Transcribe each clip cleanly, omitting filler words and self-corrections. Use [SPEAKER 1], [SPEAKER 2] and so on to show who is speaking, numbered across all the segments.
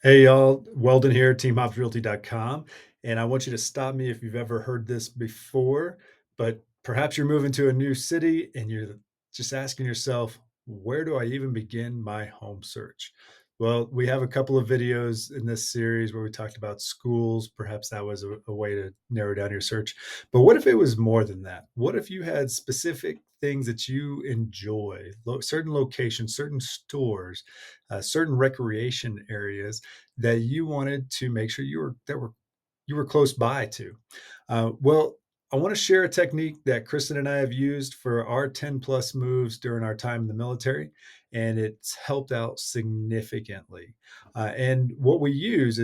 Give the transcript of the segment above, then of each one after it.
[SPEAKER 1] Hey y'all, Weldon here, teamhobbsrealty.com. And I want you to stop me if you've ever heard this before, but perhaps you're moving to a new city and you're just asking yourself, where do I even begin my home search? Well, we have a couple of videos in this series where we talked about schools. Perhaps that was a way to narrow down your search. But what if it was more than that? What if you had specific things that you enjoy, certain locations, certain stores, certain recreation areas that you wanted to make sure you were close by to. Well, I want to share a technique that Kristen and I have used for our 10 plus moves during our time in the military, and it's helped out significantly. And what we use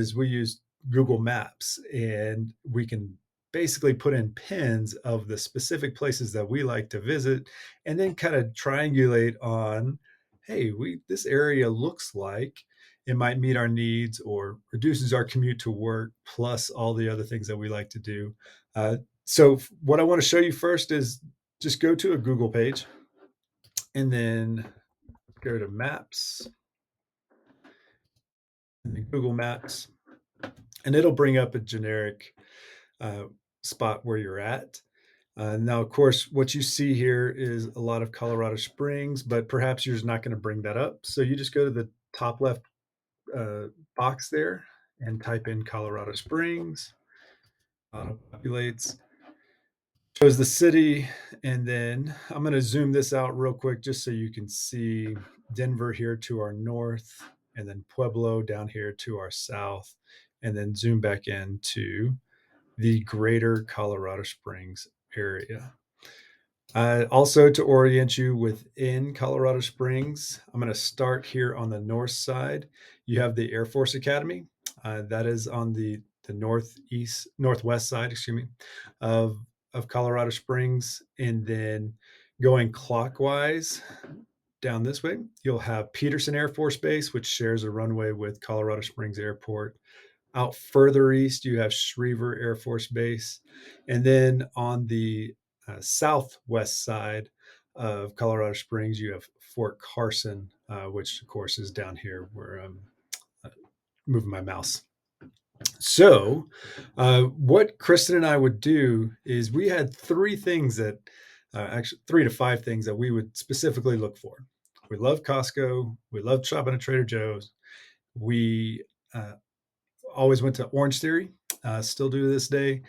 [SPEAKER 1] Google Maps, and we can basically put in pins of the specific places that we like to visit, and then kind of triangulate on, hey, we this area looks like it might meet our needs or reduces our commute to work, plus all the other things that we like to do. So, what I want to show you first is just go to a Google page and then go to Maps and then Google Maps, and it'll bring up a generic uh, spot where you're at. Now, of course, what you see here is a lot of Colorado Springs, but perhaps yours not going to bring that up. So you just go to the top left uh, box there and type in Colorado Springs. Auto populates, shows the city, and then I'm going to zoom this out real quick just so you can see Denver here to our north, and then Pueblo down here to our south, and then zoom back into the greater Colorado Springs area. Also, to orient you within Colorado Springs, I'm going to start here on the north side. You have the Air Force Academy. That is on the northwest side, excuse me, of of Colorado Springs, and then going clockwise down this way, you'll have Peterson Air Force Base, which shares a runway with Colorado Springs Airport. Out further east, you have Schriever Air Force Base. And then on the southwest side of Colorado Springs, you have Fort Carson, which, of course, is down here where I'm uh, moving my mouse. So, what Kristen and I would do is we had three things that, actually, 3 to 5 things that we would specifically look for. We love Costco. We love shopping at Trader Joe's. We uh, always went to Orange Theory, still do to this day.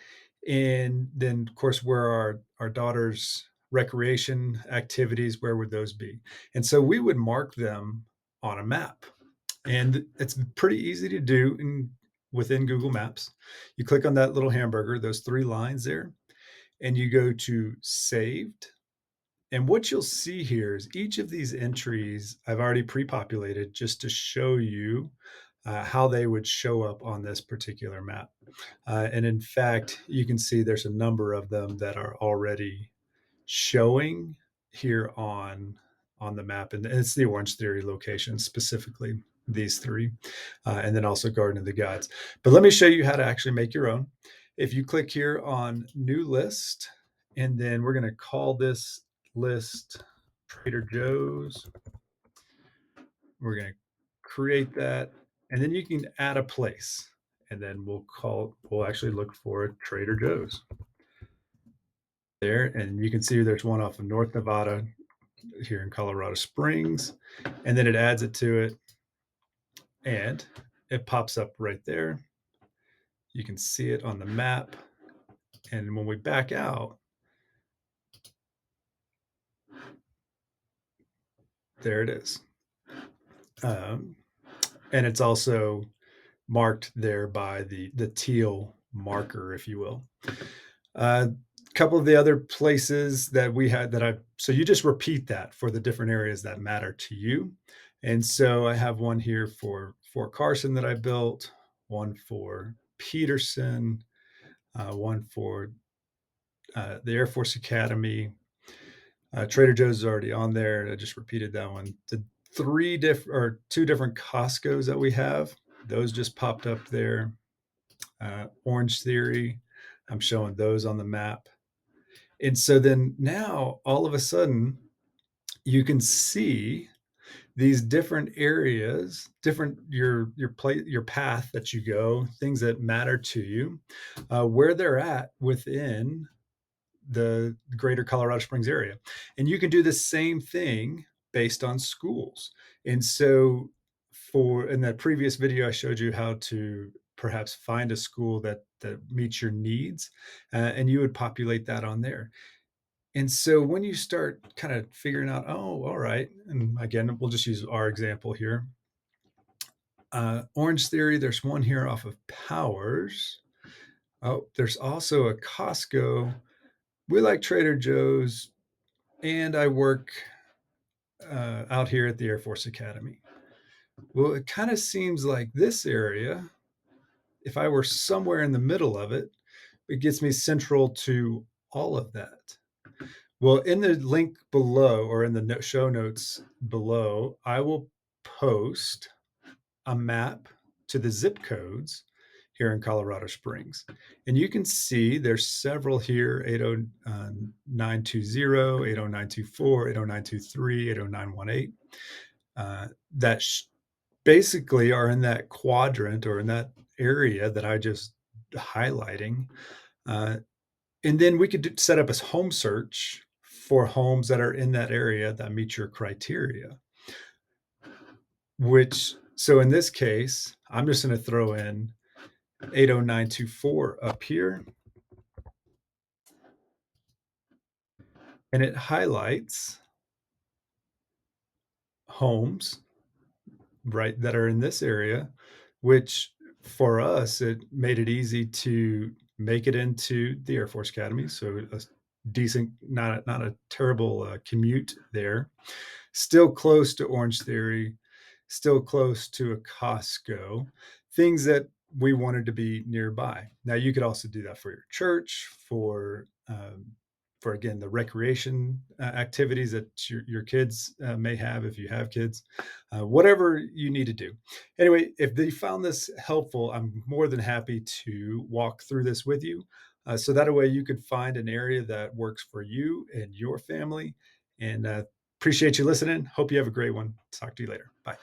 [SPEAKER 1] And then, of course, where our daughter's recreation activities, where would those be? And so we would mark them on a map. And it's pretty easy to do within Google Maps. You click on that little hamburger, those 3 lines there, and you go to saved. And what you'll see here is each of these entries I've already pre-populated just to show you how they would show up on this particular map. And in fact, you can see there's a number of them that are already showing here on the map, and it's the Orange Theory location specifically, these three, and then also Garden of the Gods. But let me show you how to actually make your own. If you click here on New List, and then we're going to call this list Trader Joe's. We're going to create that, and then you can add a place, and then we'll actually look for Trader Joe's there, and you can see there's one off of North Nevada here in Colorado Springs, and then it adds it to it, and it pops up right there. You can see it on the map, and when we back out, there it is. And it's also marked there by the teal marker, if you will. A couple of the other places that we had that so you just repeat that for the different areas that matter to you. And so I have one here for Fort Carson that I built, one for Peterson, one for the Air Force Academy. Trader Joe's is already on there. I just repeated that one. The 2 different Costco's that we have, those just popped up there. Orange Theory, I'm showing those on the map. And so then now all of a sudden you can see these different areas, different your path that you go, things that matter to you, where they're at within the greater Colorado Springs area. And you can do the same thing based on schools. And so for in that previous video, I showed you how to perhaps find a school that meets your needs, and you would populate that on there. And so when you start kind of figuring out, oh, all right, and again, we'll just use our example here. Orange Theory, there's one here off of Powers. Oh, there's also a Costco. We like Trader Joe's, and I work out here at the Air Force Academy. Well, it kind of seems like this area, if I were somewhere in the middle of it, it gets me central to all of that. Well, in the link below or in the show notes below, I will post a map to the zip codes here in Colorado Springs. And you can see there's several here, 80920, 80924, 80923, 80918, that basically are in that quadrant or in that area that I just highlighting. Uh, and then we could set up a home search for homes that are in that area that meet your criteria. Which, so in this case, I'm just going to throw in 80924 up here, and it highlights homes, right, that are in this area, which for us, it made it easy to make it into the Air Force Academy. So a decent, not a terrible commute there. Still close to Orange Theory, still close to a Costco, things that we wanted to be nearby. Now, you could also do that for your church, for again the recreation activities that your kids may have if you have kids, whatever you need to do. Anyway, if they found this helpful, I'm more than happy to walk through this with you, so that way you could find an area that works for you and your family. And appreciate you listening. Hope you have a great one. Talk to you later. Bye.